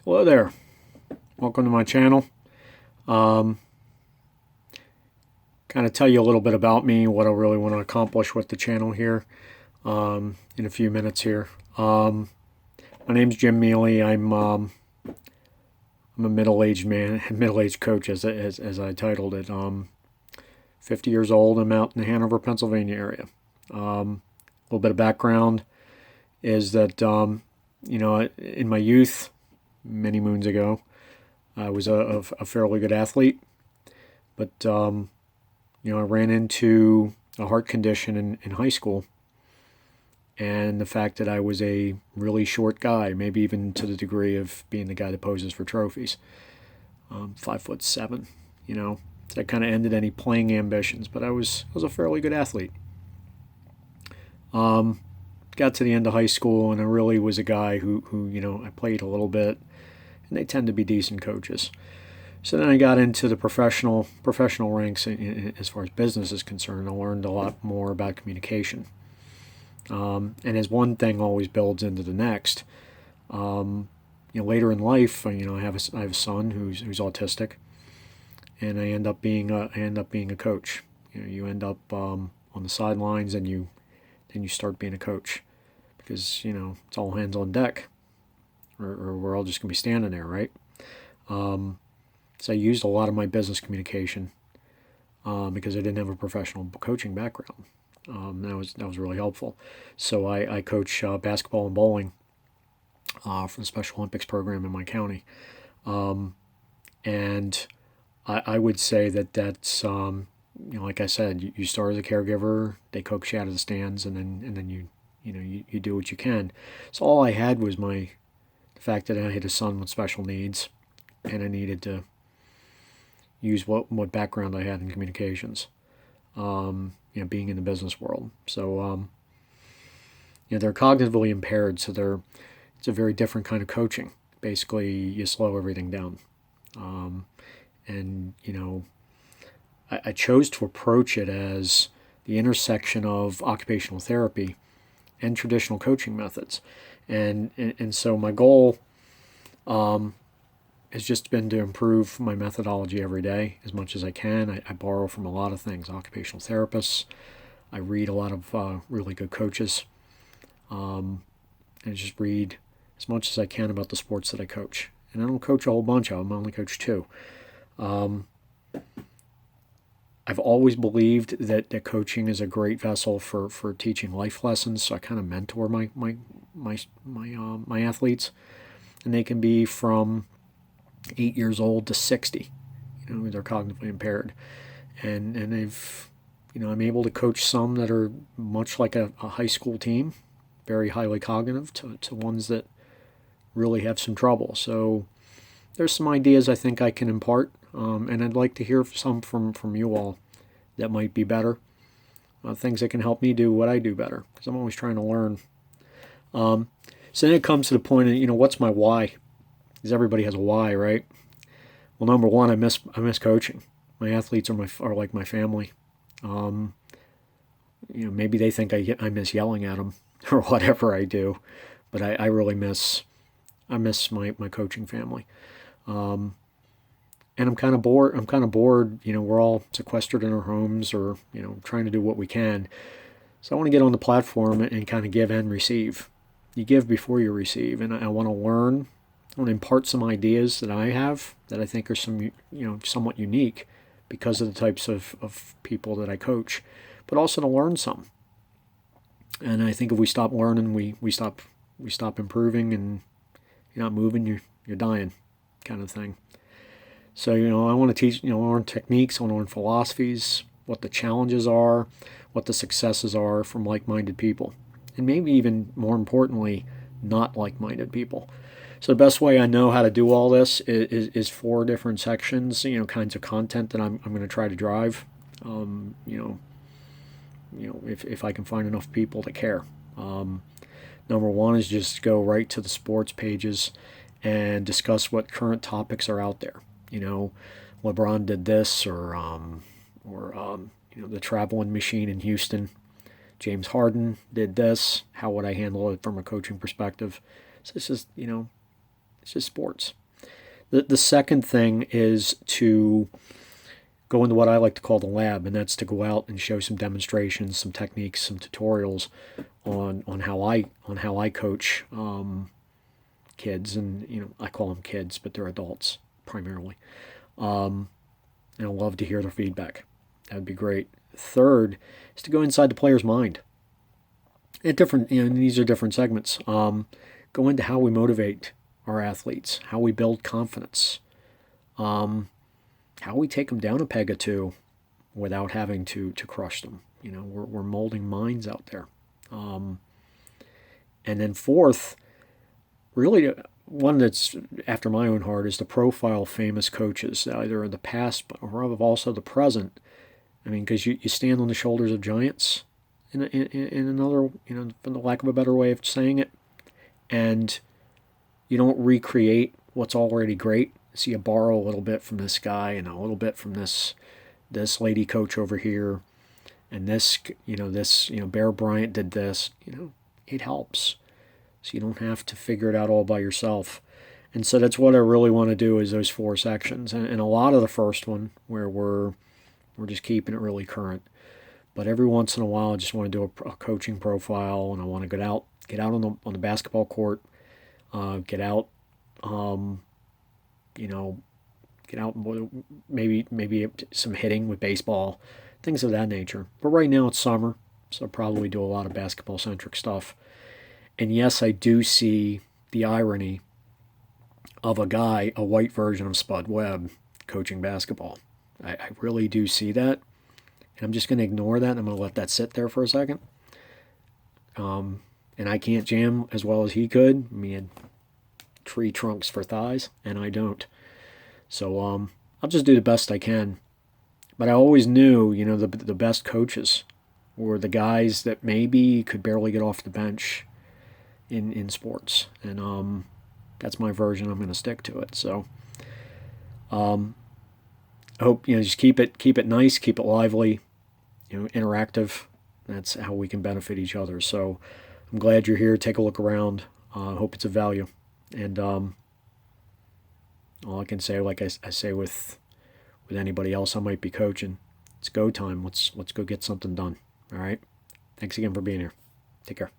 Hello there. Welcome to my channel. Kind of tell you a little bit about me, what I really want to accomplish with the channel here in a few minutes here. My name's Jim Mealy. I'm a middle-aged man, middle-aged coach, as I titled it. 50 years old. I'm out in the Hanover, Pennsylvania area. A little bit of background is that in my youth, many moons ago, I was a fairly good athlete, but I ran into a heart condition in high school, and the fact that I was a really short guy, maybe even to the degree of being the guy that poses for trophies, 5'7", so that kind of ended any playing ambitions. But I was a fairly good athlete. Got to the end of high school, and I really was a guy who I played a little bit, and they tend to be decent coaches. So then I got into the professional ranks as far as business is concerned. I learned a lot more about communication. And as one thing always builds into the next, later in life, I have a son who's autistic, and I end up being a coach. You end up on the sidelines, and you start being a coach, because it's all hands on deck, or we're all just gonna be standing there, right? So I used a lot of my business communication because I didn't have a professional coaching background. That was really helpful. So I coach basketball and bowling for the Special Olympics program in my county, and I would say that's like I said, you start as a caregiver, they coax you out of the stands, and then you do what you can. So all I had was the fact that I had a son with special needs, and I needed to use what background I had in communications, being in the business world. So they're cognitively impaired, so it's a very different kind of coaching. Basically, you slow everything down, and I chose to approach it as the intersection of occupational therapy and traditional coaching methods, and so my goal has just been to improve my methodology every day as much as I can. I borrow from a lot of things, occupational therapists. I read a lot of really good coaches, and just read as much as I can about the sports that I coach. And I don't coach a whole bunch of them. I only coach 2. I've always believed that coaching is a great vessel for teaching life lessons. So I kind of mentor my athletes, and they can be from 8 years old to 60. They're cognitively impaired, and I'm able to coach some that are much like a high school team, very highly cognitive, to ones that really have some trouble. So there's some ideas I think I can impart, and I'd like to hear some from you all that might be better, things that can help me do what I do better, because I'm always trying to learn. So then it comes to the point of, what's my why? Because everybody has a why, right? Well, number one, I miss coaching. My athletes are like my family. Maybe they think I miss yelling at them or whatever I do, but I really miss my coaching family. And I'm kind of bored. We're all sequestered in our homes, or trying to do what we can. So I want to get on the platform and kind of give and receive. You give before you receive, and I want to learn. I want to impart some ideas that I have that I think are somewhat unique because of the types of people that I coach, but also to learn some. And I think if we stop learning, we stop improving, and you're not moving, you're dying, kind of thing. So I want to teach, learn techniques, I want to learn philosophies, what the challenges are, what the successes are from like-minded people, and maybe even more importantly, not like-minded people. So the best way I know how to do all this is 4 different sections, kinds of content that I'm going to try to drive. If I can find enough people to care. Number one is just go right to the sports pages and discuss what current topics are out there. LeBron did this, or the traveling machine in Houston. James Harden did this. How would I handle it from a coaching perspective? So it's just It's just sports. The second thing is to go into what I like to call the lab, and that's to go out and show some demonstrations, some techniques, some tutorials on how I coach kids, and I call them kids, but they're adults primarily. And I love to hear their feedback. That would be great. Third is to go inside the player's mind. At different, these are different segments. Go into how we motivate our athletes, how we build confidence, how we take them down a peg or two without having to crush them. We're molding minds out there. And then fourth, really one that's after my own heart, is to profile famous coaches, either in the past or also the present. I mean, because you stand on the shoulders of giants, in another, for the lack of a better way of saying it, and you don't recreate what's already great. So you borrow a little bit from this guy and a little bit from this lady coach over here, and this Bear Bryant did this. It helps. So you don't have to figure it out all by yourself. And so that's what I really want to do, is those 4 sections, and a lot of the first one where we're just keeping it really current. But every once in a while, I just want to do a coaching profile, and I want to get out on the basketball court, get out, get out, maybe some hitting with baseball, things of that nature. But right now it's summer, so I'll probably do a lot of basketball-centric stuff. And yes, I do see the irony of a white version of Spud Webb, coaching basketball. I really do see that. And I'm just going to ignore that, and I'm going to let that sit there for a second. And I can't jam as well as he could. I mean, he had tree trunks for thighs, and I don't. So I'll just do the best I can. But I always knew, the best coaches were the guys that maybe could barely get off the bench in sports. And that's my version. I'm going to stick to it. So I hope, just keep it nice, keep it lively, interactive. That's how we can benefit each other. So I'm glad you're here. Take a look around. I hope it's of value. And all I can say, like I say with anybody else I might be coaching, it's go time. Let's go get something done. All right. Thanks again for being here. Take care.